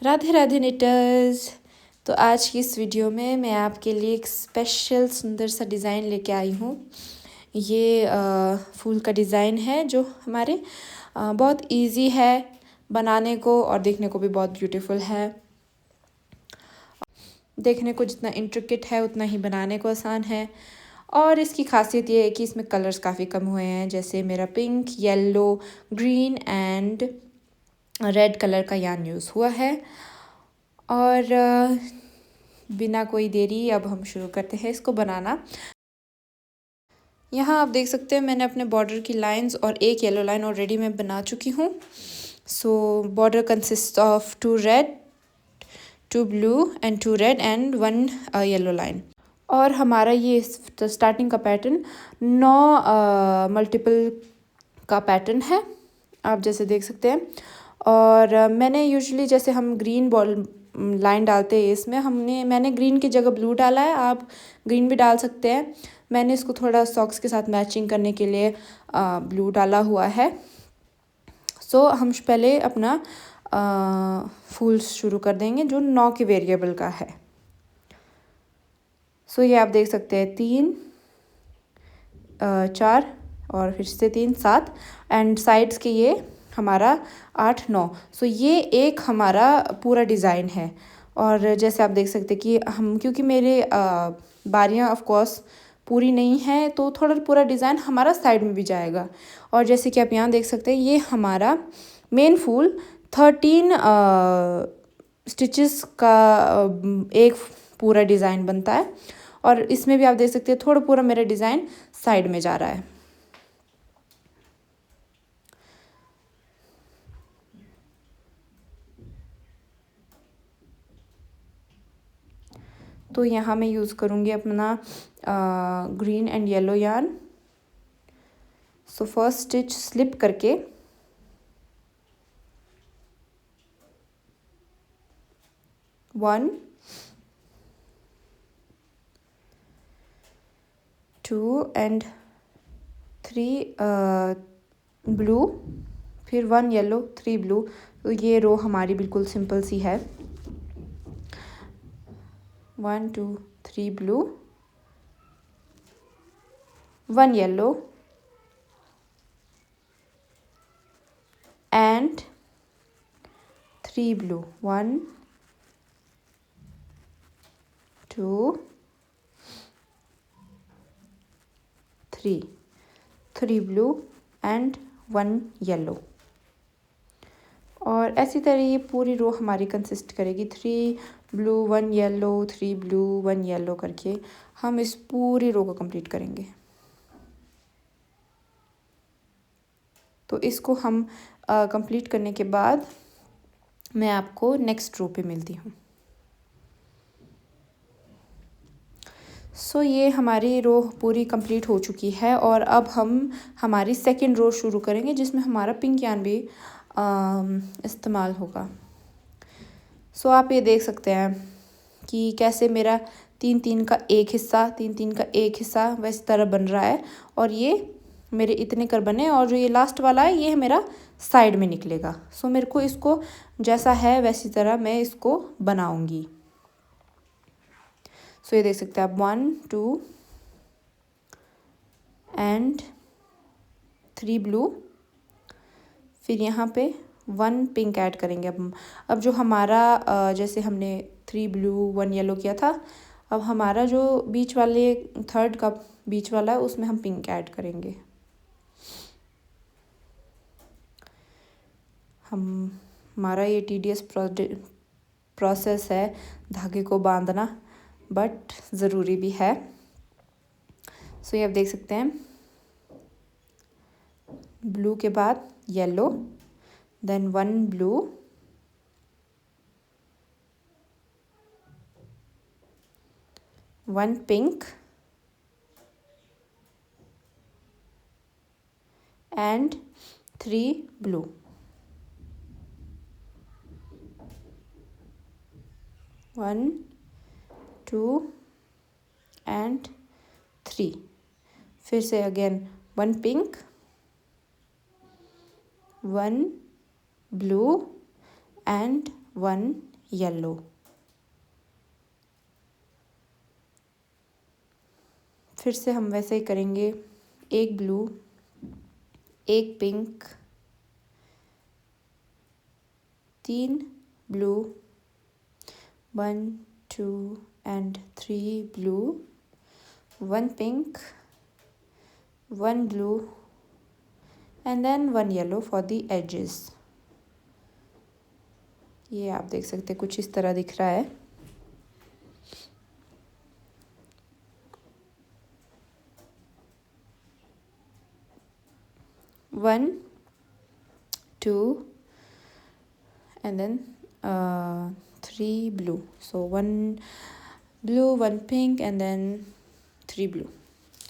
राधे राधे निटर्स। तो आज की इस वीडियो में मैं आपके लिए एक स्पेशल सुंदर सा डिज़ाइन लेके आई हूँ। ये फूल का डिज़ाइन है जो हमारे बहुत इजी है बनाने को और देखने को भी बहुत ब्यूटीफुल है। देखने को जितना इंट्रिकेट है उतना ही बनाने को आसान है। और इसकी खासियत ये है कि इसमें कलर्स काफ़ी कम हुए हैं, जैसे मेरा pink, yellow, green and red colour का यार्न यूज़ हुआ है। और बिना कोई देरी अब हम शुरू करते हैं इसको बनाना। यहाँ आप देख सकते हैं मैंने अपने बॉर्डर की लाइंस और एक येलो लाइन ऑलरेडी मैं बना चुकी हूँ। So border consist of 2 red, 2 blue and 2 red and 1 yellow line. और हमारा ये स्टार्टिंग का पैटर्न 9 मल्टीपल का पैटर्न है, आप जैसे देख सकते हैं। और मैंने यूजुअली जैसे हम ग्रीन बॉल लाइन डालते हैं इसमें मैंने ग्रीन की जगह ब्लू डाला है, आप ग्रीन भी डाल सकते हैं। मैंने इसको थोड़ा सॉक्स के साथ मैचिंग करने के लिए ब्लू डाला हुआ है। सो हम पहले अपना फूल शुरू कर देंगे जो 9 के वेरिएबल का है। सो ये आप देख सकते हैं 3, 4 और फिर से 3, 7 एंड साइड्स के ये हमारा 8, 9। सो ये एक हमारा पूरा डिज़ाइन है। और जैसे आप देख सकते हैं कि हम क्योंकि मेरे बारियाँ ऑफ कोर्स पूरी नहीं है तो थोड़ा पूरा डिज़ाइन हमारा साइड में भी जाएगा। और जैसे कि आप यहाँ देख सकते हैं ये हमारा मेन फूल 13 स्टिचेस का एक पूरा डिज़ाइन बनता है। और इसमें भी आप देख सकते हैं थोड़ा पूरा मेरा डिज़ाइन साइड में जा रहा है। तो यहाँ मैं यूज़ करूँगी अपना green and yellow yarn. So first stitch slip करके वन, 2 एंड 3 ब्लू, फिर 1 येलो, 3 ब्लू। तो ये रो हमारी बिल्कुल सिंपल सी है। 1, 2, 3 blue, 1 yellow and 3 blue, 1, 2, 3 blue and 1 yellow. और ऐसी तरह ये पूरी रो हमारी कंसिस्ट करेगी 3 ब्लू 1 येलो, 3 ब्लू 1 येलो करके हम इस पूरी रो को कंप्लीट करेंगे। तो इसको हम कंप्लीट करने के बाद मैं आपको नेक्स्ट रो पे मिलती हूँ। सो ये हमारी रो पूरी कंप्लीट हो चुकी है और अब हम हमारी सेकंड रो शुरू करेंगे जिसमें हमारा पिंक यार्न भी इस्तेमाल होगा। सो आप ये देख सकते हैं कि कैसे मेरा 3-3 का एक हिस्सा, 3-3 का एक हिस्सा वैसे तरह बन रहा है। और ये मेरे इतने कर बने और जो ये लास्ट वाला है ये मेरा साइड में निकलेगा। सो मेरे को इसको जैसा है वैसी तरह मैं इसको बनाऊंगी। सो ये देख सकते हैं आप 1, 2 एंड 3 ब्लू, फिर यहाँ पे 1 पिंक ऐड करेंगे। अब जो हमारा जैसे हमने 3 ब्लू 1 येलो किया था, अब हमारा जो बीच वाले थर्ड का बीच वाला है उसमें हम पिंक ऐड करेंगे। हमारा ये टीडियस प्रोसेस है धागे को बांधना, बट ज़रूरी भी है। सो ये आप देख सकते हैं ब्लू के बाद yellow, then 1 blue, 1 pink and 3 blue। 1, 2 and 3। फिर से again 1 pink, 1 blue and 1 yellow. फिर से हम वैसे ही करेंगे, एक ब्लू, एक pink, 3 blue, 1 2 and 3 blue, 1 pink, 1 blue and then 1 yellow for the edges। ये आप देख सकते हैं कुछ इस तरह दिख रहा है। One, two and then 3 blue, so 1 blue, 1 pink and then 3 blue।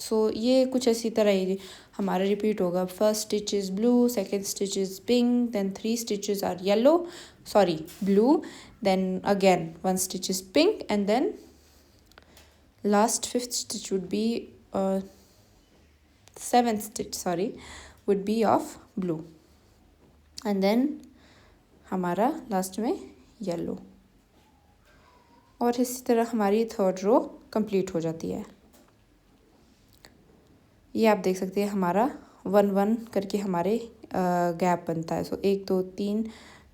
So ये कुछ इसी तरह ही हमारा रिपीट होगा। First stitch is blue, second stitch is pink, then 3 stitches are yellow, sorry blue, then again 1 stitch is pink and then last 5th stitch would be 7th stitch would be of blue and then हमारा last में yellow. और इसी तरह हमारी 3rd रो complete हो जाती है। ये आप देख सकते हैं हमारा 1 1 करके हमारे गैप बनता है। सो 1 2 3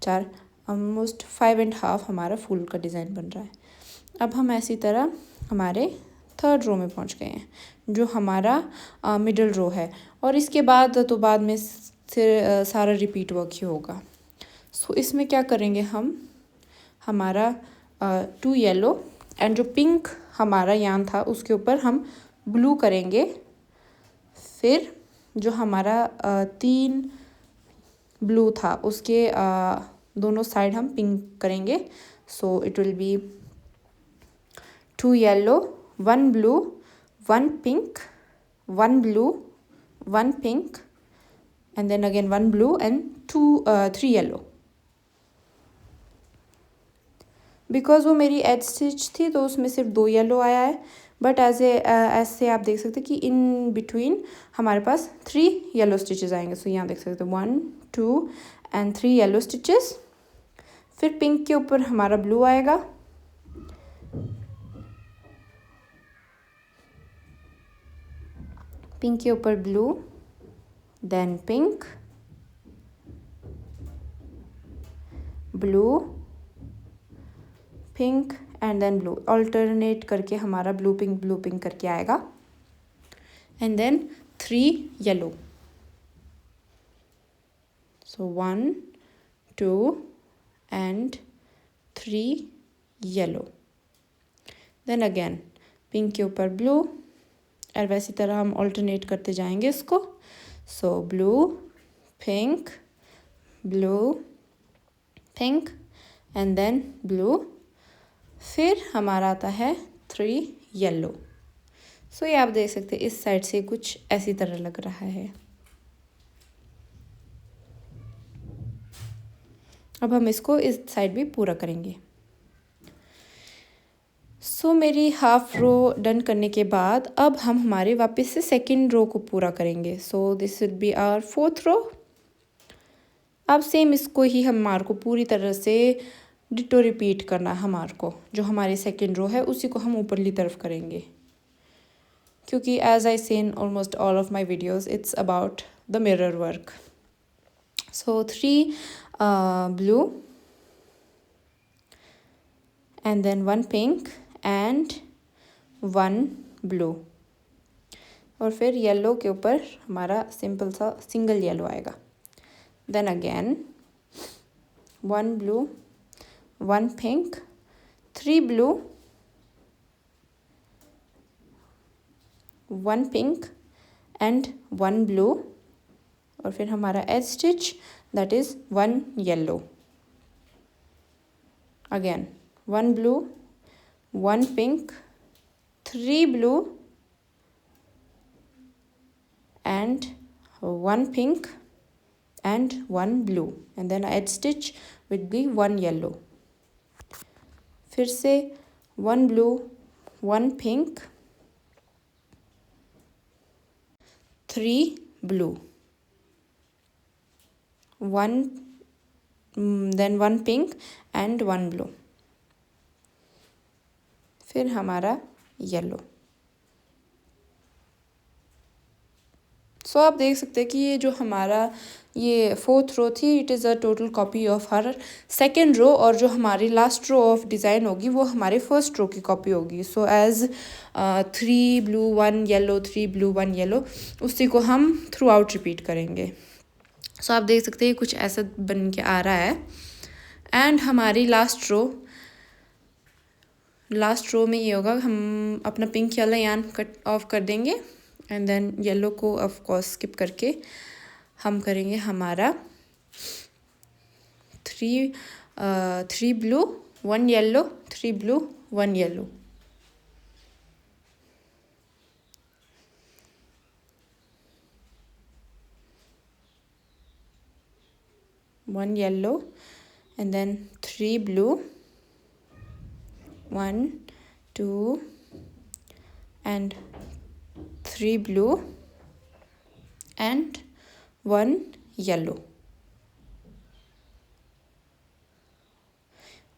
4 ऑलमोस्ट 5.5 हमारा फुल का डिज़ाइन बन रहा है। अब हम ऐसी तरह हमारे 3rd रो में पहुंच गए हैं, जो हमारा मिडल रो है। और इसके बाद तो बाद में फिर सारा रिपीट वर्क ही होगा। सो इसमें क्या करेंगे हम, हमारा 2 येलो एंड जो पिंक हमारा यान था उसके ऊपर हम ब्लू करेंगे। फिर जो हमारा 3 ब्लू था उसके दोनों साइड हम पिंक करेंगे। So it will be 2 yellow, 1 blue, 1 pink, 1 blue, 1 pink and then again 1 blue and 3 yellow. Because वो मेरी एज स्टिच थी तो उसमें सिर्फ 2 येलो आया है, बट ऐसे आप देख सकते हैं कि इन बिटवीन हमारे पास 3 येलो स्टिचेस आएंगे। सो यहाँ देख सकते हैं 1 2 and 3 येलो स्टिचेस। फिर पिंक के ऊपर हमारा ब्लू आएगा, पिंक के ऊपर blue, then pink, blue, pink and then blue, alternate करके हमारा ब्लू पिंक करके आएगा। And then 3 yellow. So 1 2 and 3 yellow. Then again pink के ऊपर ब्लू, और वैसी तरह हम ऑल्टरनेट करते जाएंगे इसको। So blue, pink, blue, pink and then blue. फिर हमारा आता है 3 येलो। सो ये आप देख सकते हैं इस साइड से कुछ ऐसी तरह लग रहा है। अब हम इसको इस साइड भी पूरा करेंगे। सो मेरी हाफ रो डन करने के बाद अब हम हमारे वापस से सेकंड रो को पूरा करेंगे। So this will be our 4th row. अब सेम इसको ही हमारे को पूरी तरह से डिटो रिपीट करना है। हमारे को जो हमारी सेकंड रो है उसी को हम ऊपरली तरफ करेंगे, क्योंकि as I say in almost all of my videos it's about the mirror work. So 3 blue and then 1 pink and 1 blue, और फिर येलो के ऊपर हमारा सिंपल सा सिंगल येलो आएगा। Then again 1 blue, 1 pink, 3 blue, 1 pink and 1 blue, और फिर हमारा edge stitch that is 1 yellow. Again 1 blue, 1 pink, 3 blue and 1 pink and 1 blue, and then edge stitch would be 1 yellow। फिर से 1 blue, 1 pink, 3 blue, 1 then 1 pink and 1 blue। फिर हमारा yellow. सो आप देख सकते हैं कि ये जो हमारा ये फोर्थ रो थी, it is a total copy of हर सेकेंड रो, और जो हमारी लास्ट रो ऑफ डिज़ाइन होगी वो हमारे फर्स्ट रो की कॉपी होगी। So as 3 blue 1 yellow 3 blue 1 yellow, उसी को हम थ्रू आउट रिपीट करेंगे। सो आप देख सकते हैं कुछ ऐसा बन के आ रहा है। एंड हमारी लास्ट रो में ये होगा, हम अपना पिंक येलो यान कट ऑफ कर देंगे एंड देन येलो को ऑफ कोर्स स्किप करके हम करेंगे हमारा 3 blue 1 yellow 3 blue 1 yellow. One yellow and then 3 blue 1 2 and 3 blue and 1 yellow।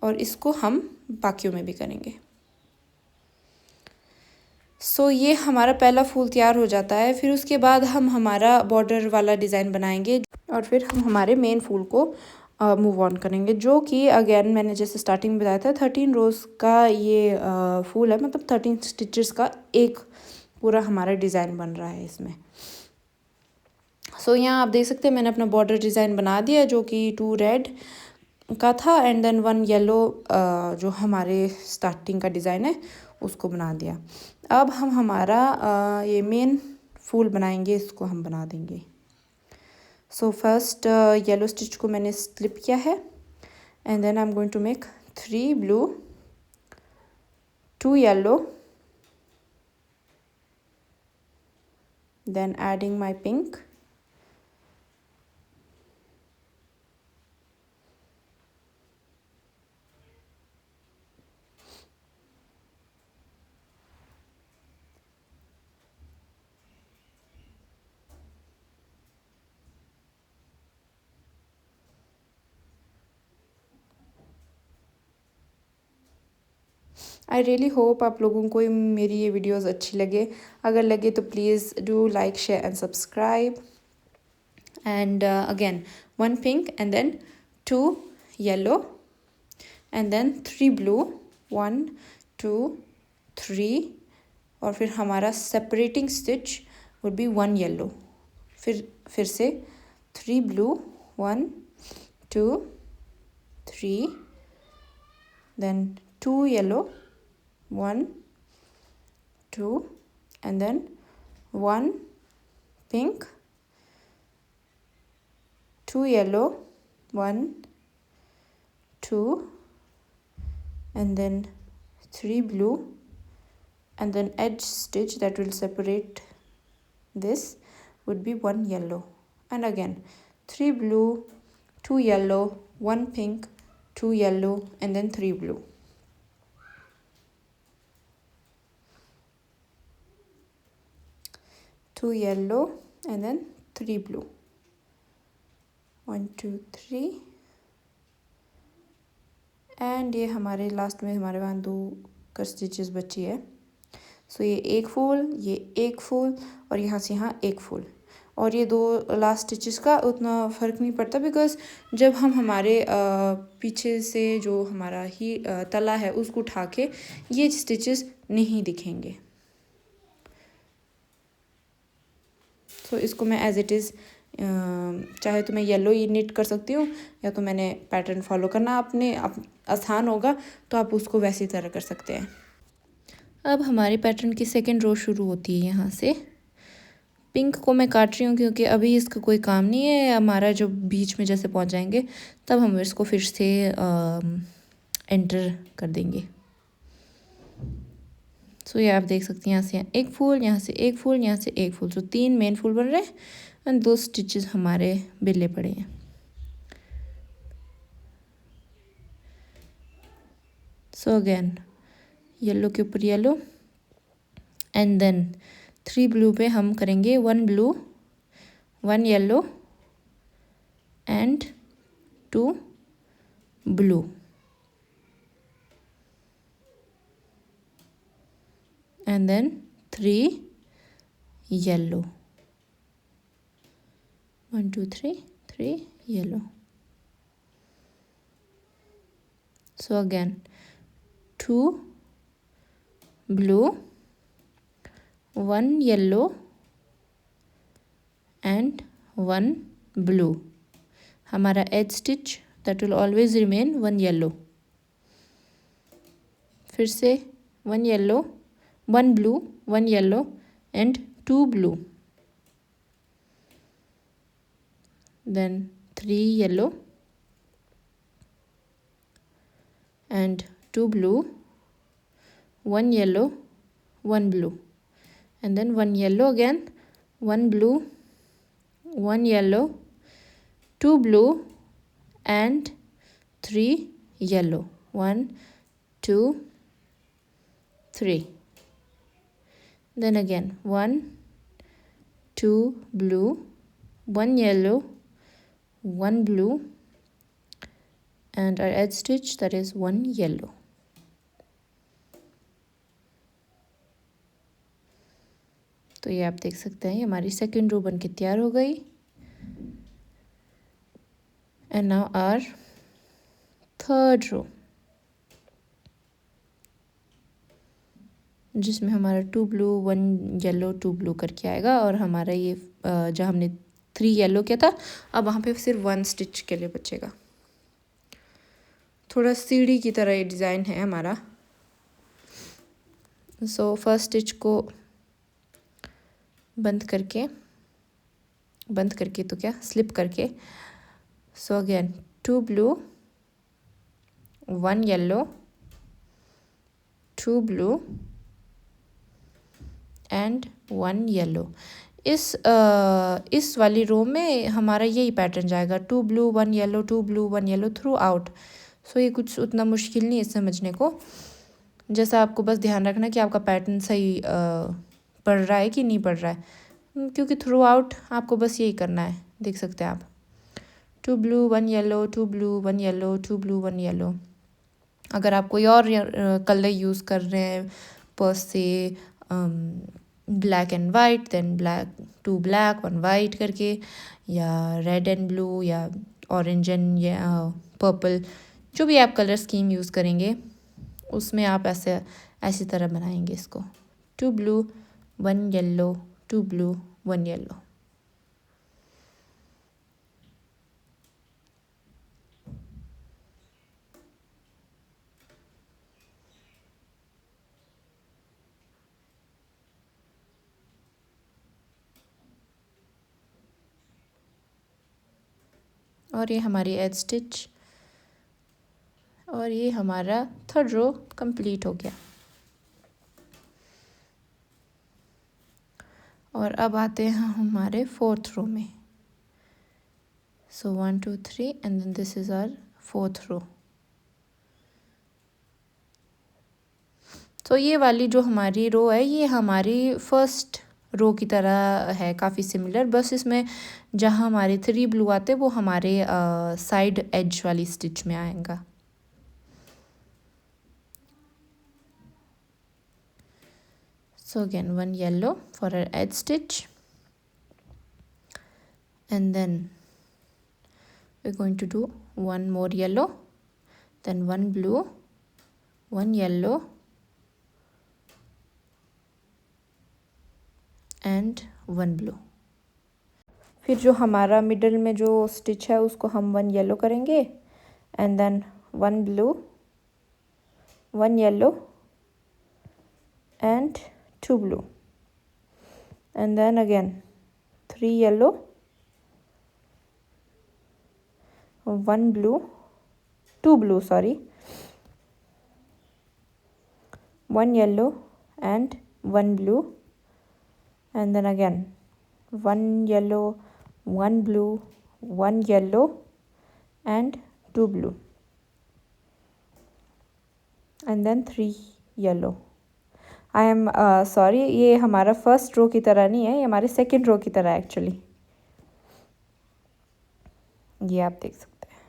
और इसको हम बाकियों में भी करेंगे। सो ये हमारा पहला फूल तैयार हो जाता है। फिर उसके बाद हम हमारा बॉर्डर वाला डिज़ाइन बनाएंगे और फिर हम हमारे मेन फूल को मूव ऑन करेंगे, जो कि अगेन मैंने जैसे स्टार्टिंग में बताया था 13 रोज़ का ये फूल है, मतलब 13 स्टिचेस का एक पूरा हमारा डिज़ाइन बन रहा है इसमें। सो यहाँ आप देख सकते हैं मैंने अपना बॉर्डर डिज़ाइन बना दिया, जो कि 2 रेड का था एंड देन 1 येलो जो हमारे स्टार्टिंग का डिज़ाइन है उसको बना दिया। अब हम हमारा ये मेन फूल बनाएंगे, इसको हम बना देंगे। सो फर्स्ट येलो स्टिच को मैंने स्लिप किया है and then I am going to make 3 blue 2 yellow, then adding my pink, I really hope आप लोगों को मेरी ये वीडियोस अच्छी लगे। अगर लगे तो please do like share and subscribe. And again 1 pink and then 2 yellow and then 3 blue 1 2 3, और फिर हमारा separating stitch would be 1 yellow, फिर से 3 blue 1 2 3, then 2 yellow 1 2 and then 1 pink 2 yellow 1 2 and then 3 blue, and then edge stitch that will separate this would be 1 yellow, and again 3 blue 2 yellow 1 pink 2 yellow and then 3 blue। Two yellow and then 3 blue 1 2 3, and ये हमारे last में हमारे वहाँ 2 कर stitches बची है। So ये एक फूल, ये एक फूल और यहाँ से यहाँ एक फूल, और ये 2 लास्ट स्टिचेस का उतना फ़र्क नहीं पड़ता बिकॉज जब हम हमारे पीछे से जो हमारा ही तला है उसको उठा के ये स्टिचेस नहीं दिखेंगे। सो इसको मैं एज इट इज़ चाहे तो मैं येलो ही निट कर सकती हूँ, या तो मैंने पैटर्न फॉलो करना अपने आसान होगा तो आप उसको वैसी तरह कर सकते हैं। अब हमारे पैटर्न की सेकेंड रो शुरू होती है यहाँ से। पिंक को मैं काट रही हूँ क्योंकि अभी इसका कोई काम नहीं है, हमारा जो बीच में जैसे पहुँच जाएंगे तब हम इसको फिर से एंटर कर देंगे। सो ये आप देख सकते हैं यहाँ से यहाँ एक फूल, यहाँ से एक फूल, यहाँ से एक फूल, तो 3 मेन फूल बन रहे हैं एंड 2 स्टिचेस हमारे बिल्ले पड़े हैं। सो अगेन येलो के ऊपर येलो एंड देन 3 ब्लू पे हम करेंगे 1 blue 1 yellow and 2 blue. and then 3 yellow. 1 2 3 yellow. So again 2 blue, 1 yellow and 1 blue. हमारा edge stitch that will always remain 1 yellow. फिर से 1 yellow, 1 blue, 1 yellow and 2 blue. Then 3 yellow and 2 blue, 1 yellow, 1 blue, and then 1 yellow again, 1 blue, 1 yellow, 2 blue and 3 yellow. 1 2 3. Then again 1 2 blue, 1 yellow, 1 blue and our edge stitch that is 1 yellow. तो ये आप देख सकते हैं ये हमारी second row बन के तैयार हो गई. And now our third row, जिसमें हमारा 2 ब्लू 1 येलो 2 ब्लू करके आएगा. और हमारा ये जहाँ हमने 3 येलो किया था अब वहाँ पे सिर्फ 1 स्टिच के लिए बचेगा. थोड़ा सीढ़ी की तरह ये डिज़ाइन है हमारा. सो फर्स्ट स्टिच को बंद करके तो क्या स्लिप करके. So again 2 blue 1 yellow 2 blue and 1 yellow. इस वाली रो में हमारा यही पैटर्न जाएगा 2 blue 1 yellow 2 blue 1 yellow throughout. So ये कुछ उतना मुश्किल नहीं है समझने को. जैसा आपको बस ध्यान रखना कि आपका पैटर्न सही पड़ रहा है कि नहीं पड़ रहा है, क्योंकि थ्रू आउट आपको बस यही करना है. देख सकते हैं आप 2 blue 1 yellow 2 blue 1 yellow 2 blue 1 yellow. अगर आप कोई और कलर यूज़ कर रहे हैं पर्स से black and white then black 2 black 1 white करके, या रेड एंड ब्लू या ऑरेंज एंड या पर्पल, जो भी आप कलर स्कीम यूज़ करेंगे उसमें आप ऐसी तरह बनाएंगे इसको. 2 ब्लू 1 येलो 2 ब्लू 1 येलो. और ये हमारी एज स्टिच और ये हमारा थर्ड रो कंप्लीट हो गया. और अब आते हैं हमारे फोर्थ रो में. So 1 2 3 and then this is our fourth row. तो ये वाली जो हमारी रो है ये हमारी फर्स्ट रो की तरह है, काफ़ी सिमिलर. बस इसमें जहाँ हमारे 3 ब्लू आते वो हमारे साइड एज वाली स्टिच में आएगा. So again 1 yellow for our edge stitch, and then we're going to do 1 more yellow, then 1 blue 1 yellow and 1 blue. फिर जो हमारा मिडल में जो स्टिच है उसको हम 1 येलो करेंगे and then 1 blue 1 yellow and 2 blue, and then again 3 yellow 1 blue 2 blue 1 yellow and 1 blue, and then again 1 yellow 1 blue 1 yellow and 2 blue, and then 3 yellow. I am sorry, ये हमारा first row की तरह नहीं है, ये हमारे second row की तरह है एक्चुअली. ये आप देख सकते हैं.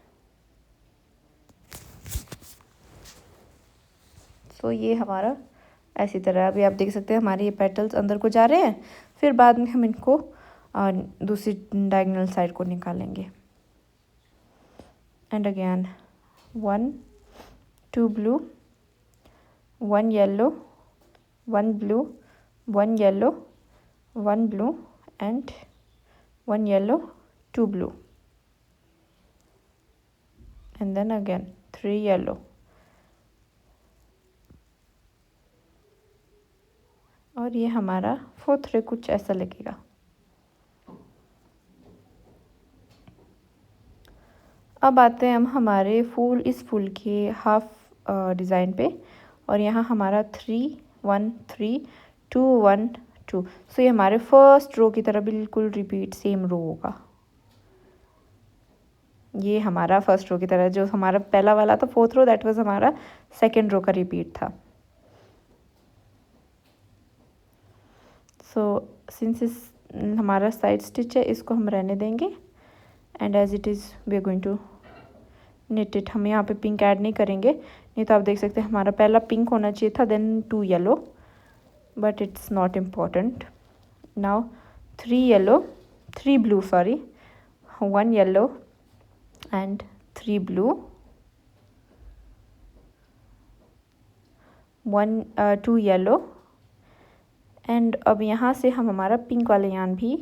सो ये हमारा ऐसी तरह अभी आप देख सकते हैं हमारे ये पेटल्स अंदर को जा रहे हैं। फिर बाद में हम इनको दूसरी डायगोनल साइड को निकालेंगे। And again 1 2 blue, 1 yellow, 1 blue, 1 yellow, 1 blue and 1 yellow, 2 blue and then again 3 yellow और ये हमारा 4th रे कुछ ऐसा लगेगा। अब आते हैं हम हमारे फूल, इस फूल के हाफ डिज़ाइन पे, और यहाँ हमारा 3 1 3 2 1 2। सो ये हमारे फर्स्ट रो की तरह बिल्कुल रिपीट सेम रो होगा। ये हमारा फर्स्ट रो की तरह, जो हमारा पहला वाला था 4th रो, दैट वाज हमारा सेकेंड रो का रिपीट था। सो सिंस इस हमारा साइड स्टिच है, इसको हम रहने देंगे and as it is we are going to knit it. हम यहाँ पे पिंक ऐड नहीं करेंगे, नहीं तो आप देख सकते हैं हमारा पहला पिंक होना चाहिए था, then 2 yellow, but it's not important. Now 3 yellow 3 blue sorry, 1 yellow and 3 blue, 2 yellow and अब यहाँ से हम हमारा पिंक वाले यान भी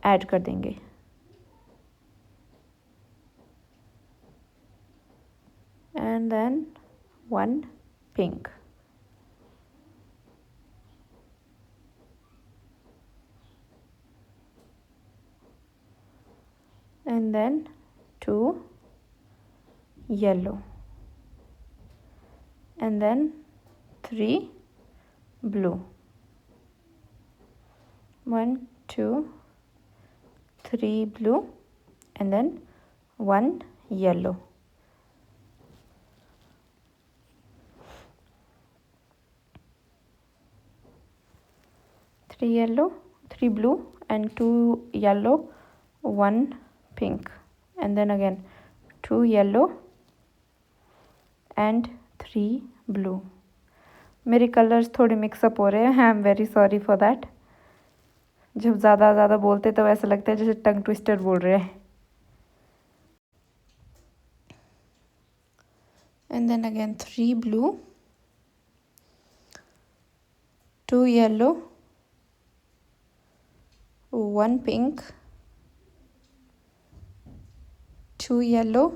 ऐड कर देंगे। And then 1 pink and then 2 yellow and then 3 blue, 1 2 3 blue and then 1 yellow, three yellow 3 blue and 2 yellow 1 pink and then again 2 yellow and 3 blue। मेरे कलर्स थोड़े मिक्सअप हो रहे हैं, I am very sorry for that. जब ज़्यादा बोलते तो ऐसा लगता है जैसे टंग ट्विस्टर बोल रहे हैं। And then again 3 blue, 2 yellow, 1 pink, 2 yellow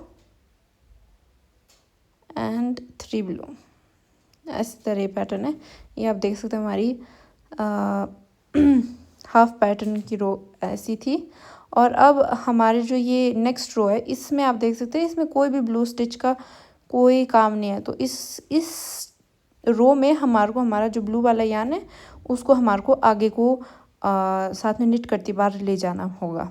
and 3 blue. ऐसी तरह ये पैटर्न है। ये आप देख सकते हैं हमारी हाफ पैटर्न की रो ऐसी थी। और अब हमारे जो ये नेक्स्ट रो है, इसमें आप देख सकते हैं इसमें कोई भी ब्लू स्टिच का कोई काम नहीं है। तो इस रो में हमारे को हमारा जो ब्लू वाला यान है उसको हमारे को आगे को साथ में निट करती बार ले जाना होगा।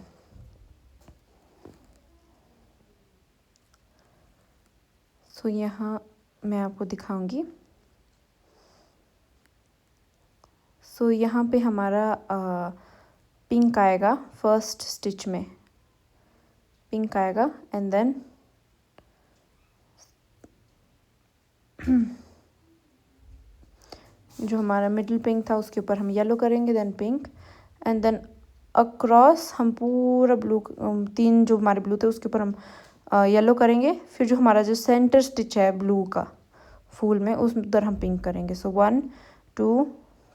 सो यहाँ मैं आपको दिखाऊंगी। सो यहाँ पे हमारा पिंक आएगा, फर्स्ट स्टिच में पिंक आएगा एंड देन जो हमारा मिडिल पिंक था उसके ऊपर हम येलो करेंगे, then pink and then across हम पूरा ब्लू, 3 जो हमारे ब्लू थे उसके ऊपर हम येलो करेंगे। फिर जो हमारा जो सेंटर स्टिच है ब्लू का फूल में, उस उधर हम पिंक करेंगे। सो 1 2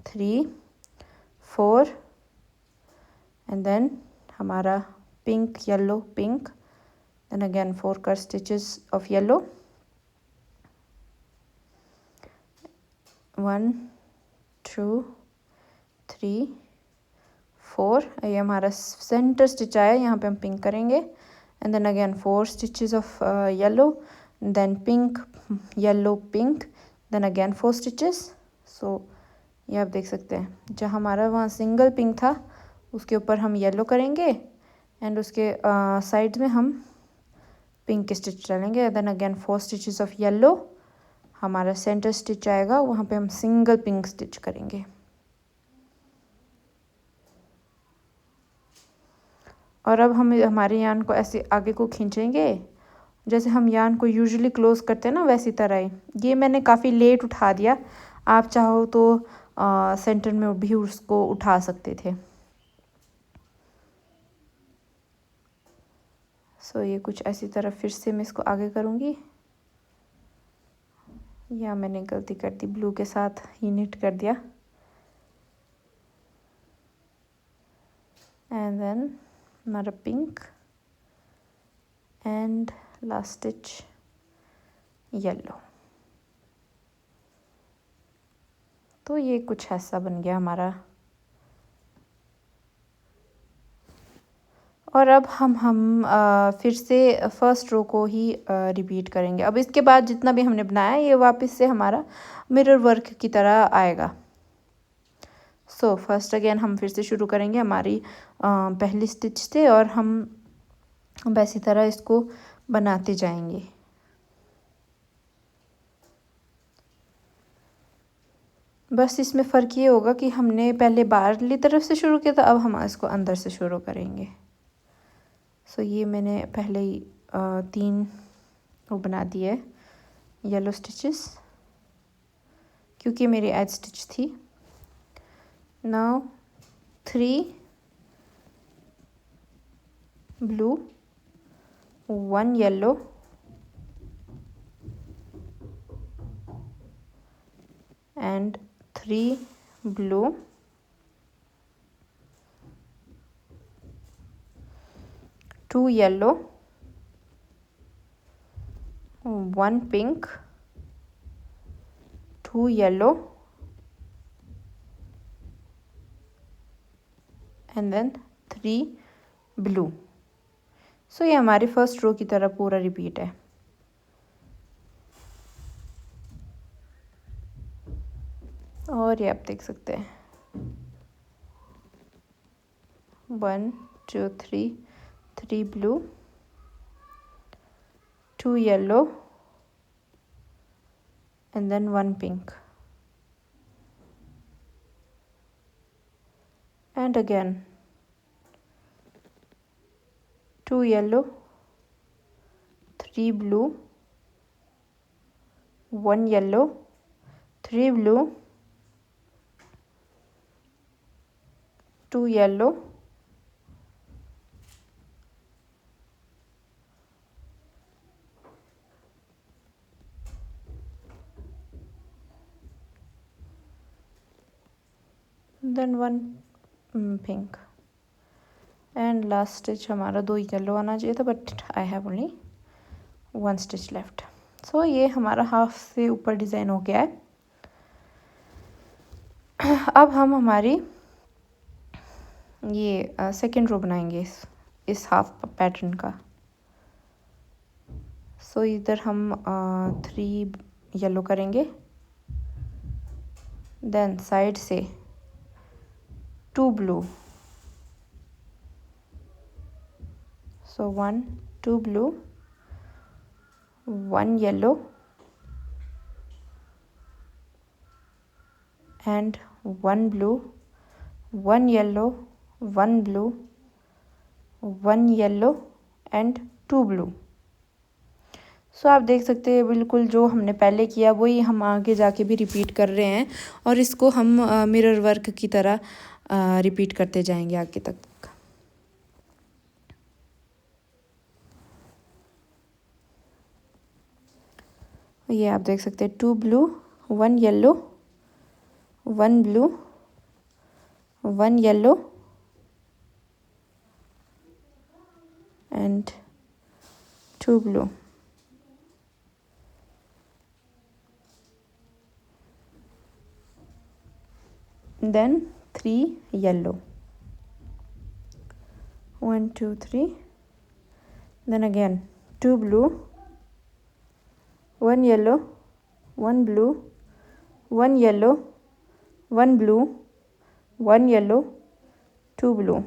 3 4 एंड देन हमारा pink yellow pink, then again 4 cut stitches of yellow, 1 2 3 4। ये हमारा सेंटर स्टिच आया, यहाँ पे हम पिंक करेंगे and then again 4 stitches of yellow, then pink yellow pink, then again 4 stitches. So ये आप देख सकते हैं जहाँ हमारा वहाँ सिंगल पिंक था उसके ऊपर हम येलो करेंगे एंड उसके साइड में हम पिंक के स्टिच डालेंगे, then again 4 stitches of yellow, हमारा सेंटर स्टिच आएगा वहाँ पे हम सिंगल पिंक स्टिच करेंगे। और अब हम हमारे यान को ऐसे आगे को खींचेंगे जैसे हम यान को यूजुअली क्लोज करते हैं ना, वैसी तरह ही। ये मैंने काफ़ी लेट उठा दिया, आप चाहो तो सेंटर में भी उसको उठा सकते थे। सो ये कुछ ऐसी तरह फिर से मैं इसको आगे करूँगी। या मैंने गलती कर दी, ब्लू के साथ ही निट कर दिया। एंड देन हमारा pink and last stitch yellow. तो ये कुछ ऐसा बन गया हमारा। और अब हम फिर से फर्स्ट रो को ही रिपीट करेंगे। अब इसके बाद जितना भी हमने बनाया ये वापस से हमारा मिरर वर्क की तरह आएगा। सो फर्स्ट अगेन हम फिर से शुरू करेंगे हमारी पहली स्टिच से, और हम वैसी तरह इसको बनाते जाएंगे। बस इसमें फ़र्क ये होगा कि हमने पहले बाहरली तरफ से शुरू किया था, अब हम इसको अंदर से शुरू करेंगे। सो ये मैंने पहले ही 3 वो बना दिए येलो स्टिचेस, क्योंकि मेरी एज स्टिच थी। Now 3 blue, 1 yellow and 3 blue, 2 yellow, 1 pink, 2 yellow and then 3 blue। So ये हमारी फर्स्ट रो की तरह पूरा रिपीट है। और ये आप देख सकते हैं 1 2 3 blue, 2 yellow and then 1 pink and again 2 yellow, 3 blue, 1 yellow, 3 blue, 2 yellow, then 1 pink and last stitch हमारा 2 येलो आना चाहिए था, but I have only 1 stitch left. So ये हमारा हाफ से ऊपर डिज़ाइन हो गया है। अब हम हमारी ये सेकेंड रो बनाएंगे इस हाफ पैटर्न का। सो इधर हम 3 येलो करेंगे, देन साइड से 2 blue. So 1 2 blue, 1 yellow and 1 blue, 1 yellow, 1 blue, 1 yellow and 2 blue। सो आप देख सकते हैं बिल्कुल जो हमने पहले किया वही हम आगे जाके भी रिपीट कर रहे हैं, और इसको हम मिरर वर्क की तरह रिपीट करते जाएंगे आगे तक। ये आप देख सकते हैं 2 blue, 1 yellow, 1 blue, 1 yellow and 2 blue। Then 3 yellow, 1 2 3, then again 2 blue, 1 yellow, 1 blue, 1 yellow, 1 blue, 1 yellow, 2 blue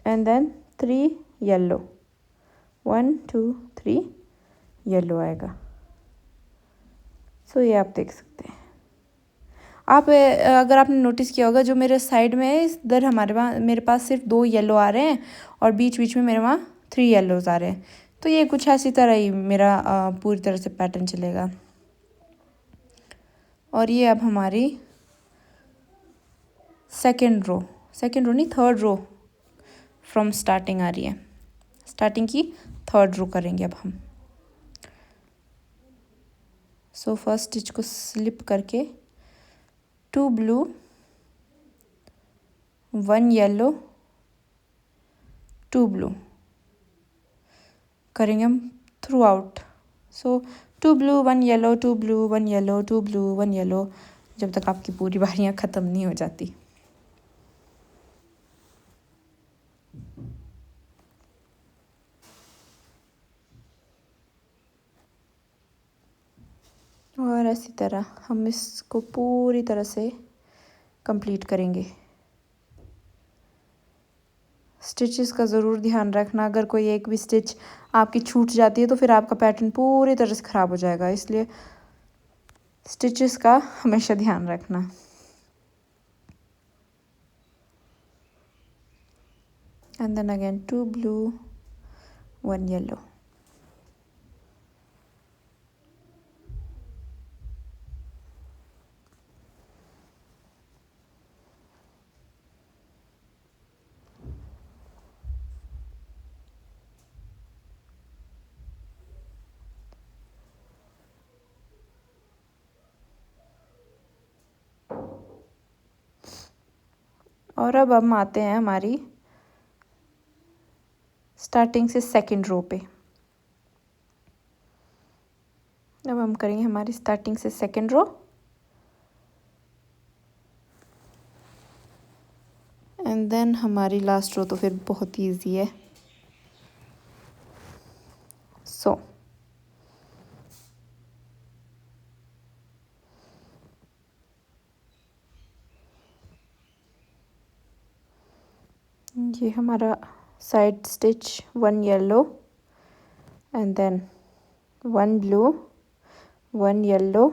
and then 3 yellow, 1 2 3 yellow आएगा। सो ये आप देख सकते हैं। आप अगर आपने नोटिस किया होगा जो मेरे साइड में है इधर मेरे पास सिर्फ 2 येलो आ रहे हैं, और बीच बीच में मेरे वहाँ 3 येलोज़ आ रहे हैं। तो ये कुछ ऐसी तरह ही मेरा पूरी तरह से पैटर्न चलेगा। और ये अब हमारी सेकेंड रो नहीं, थर्ड रो फ्रॉम स्टार्टिंग आ रही है। स्टार्टिंग की थर्ड रो करेंगे अब हम। सो फर्स्ट स्टिच को स्लिप करके 2 ब्लू 1 येलो 2 ब्लू करेंगे हम थ्रू आउट। सो 2 blue 1 yellow 2 blue 1 yellow 2 blue 1 yellow, जब तक आपकी पूरी बारियाँ ख़त्म नहीं हो जाती। और इसी तरह हम इसको पूरी तरह से कंप्लीट करेंगे। स्टिचेस का ज़रूर ध्यान रखना, अगर कोई एक भी स्टिच आपकी छूट जाती है तो फिर आपका पैटर्न पूरी तरह से ख़राब हो जाएगा, इसलिए स्टिचेस का हमेशा ध्यान रखना। And then again 2 blue 1 yellow. और अब हम आते हैं हमारी स्टार्टिंग से सेकंड रो पे। अब हम करेंगे हमारी स्टार्टिंग से सेकंड रो एंड देन हमारी लास्ट रो तो फिर बहुत ईजी है। सो ये हमारा side stitch 1 yellow and then 1 blue 1 yellow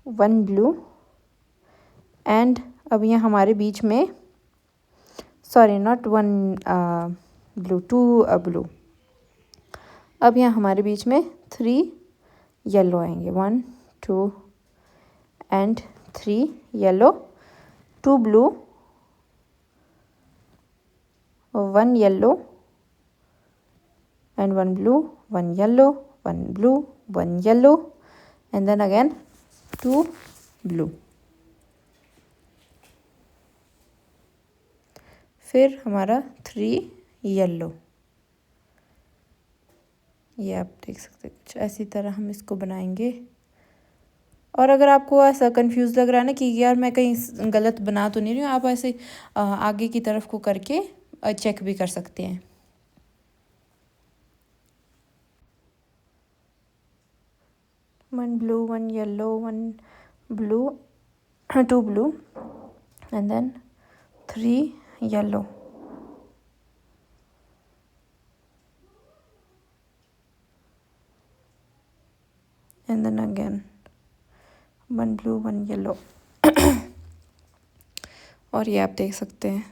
1 blue and अब यहाँ हमारे बीच में सॉरी नॉट 1 ब्लू 2 ब्लू, अब यहाँ हमारे बीच में 3 येलो आएंगे 1 2 and 3 yellow 2 blue 1 yellow and 1 blue 1 yellow 1 blue 1 yellow and then again 2 blue। फिर हमारा 3 येलो। ये आप देख सकते हैं कुछ ऐसी तरह हम इसको बनाएंगे। और अगर आपको ऐसा कंफ्यूज लग रहा है ना कि यार मैं कहीं गलत बना तो नहीं रही हूँ, आप ऐसे आगे की तरफ को करके चेक भी कर सकते हैं। One blue 1 yellow 1 blue 2 blue and then 3 yellow and then again 1 blue 1 yellow। और ये आप देख सकते हैं।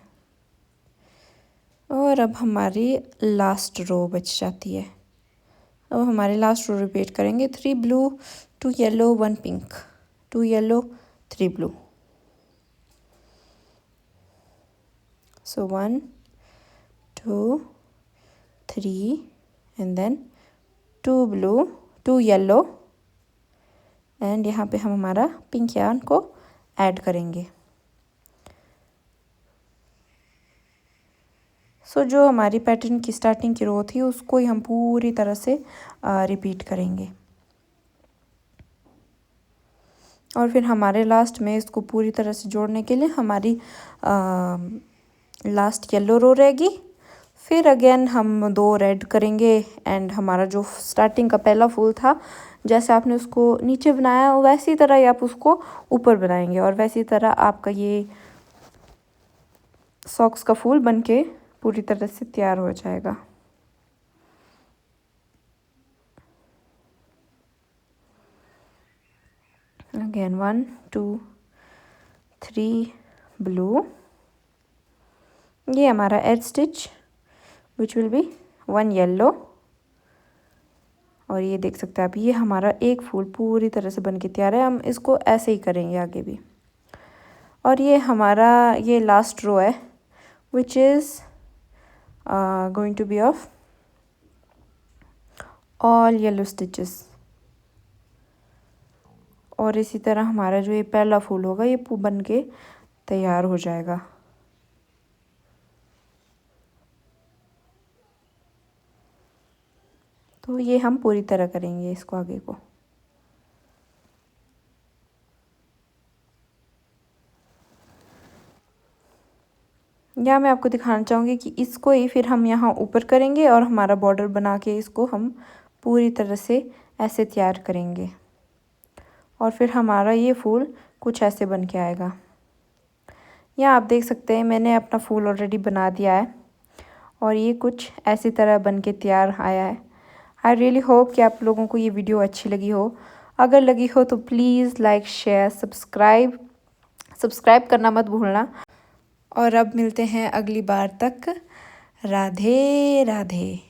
और अब हमारी लास्ट रो बच जाती है। अब हमारी लास्ट रो रिपीट करेंगे 3 blue 2 yellow 1 pink 2 yellow 3 blue. So 1 2 3 and then 2 blue 2 yellow and यहाँ पे हम हमारा पिंक यार्न को ऐड करेंगे। सो जो हमारी पैटर्न की स्टार्टिंग की रो थी उसको ही हम पूरी तरह से रिपीट करेंगे। और फिर हमारे लास्ट में इसको पूरी तरह से जोड़ने के लिए हमारी लास्ट येलो रो रहेगी। फिर अगेन हम 2 रेड करेंगे एंड हमारा जो स्टार्टिंग का पहला फूल था जैसे आपने उसको नीचे बनाया वैसी तरह ही आप उसको ऊपर बनाएंगे और वैसी तरह आपका ये सॉक्स का फूल बनके पूरी तरह से तैयार हो जाएगा। अगेन 1 2 3 ब्लू, ये हमारा edge stitch which will be 1 yellow और ये देख सकते हैं आप, ये हमारा एक फूल पूरी तरह से बन के तैयार है। हम इसको ऐसे ही करेंगे आगे भी। और ये हमारा ये लास्ट रो है which is going to be of all yellow stitches. और इसी तरह हमारा जो ये पहला फूल होगा ये बन के तैयार हो जाएगा। तो ये हम पूरी तरह करेंगे इसको आगे को। यहाँ मैं आपको दिखाना चाहूँगी कि इसको ही फिर हम यहाँ ऊपर करेंगे और हमारा बॉर्डर बना के इसको हम पूरी तरह से ऐसे तैयार करेंगे। और फिर हमारा ये फूल कुछ ऐसे बन के आएगा। यहाँ आप देख सकते हैं मैंने अपना फूल ऑलरेडी बना दिया है और ये कुछ ऐसी तरह बन के तैयार आया है। आई रियली होप कि आप लोगों को ये वीडियो अच्छी लगी हो। अगर लगी हो तो प्लीज़ लाइक शेयर सब्सक्राइब करना मत भूलना। और अब मिलते हैं अगली बार तक। राधे राधे।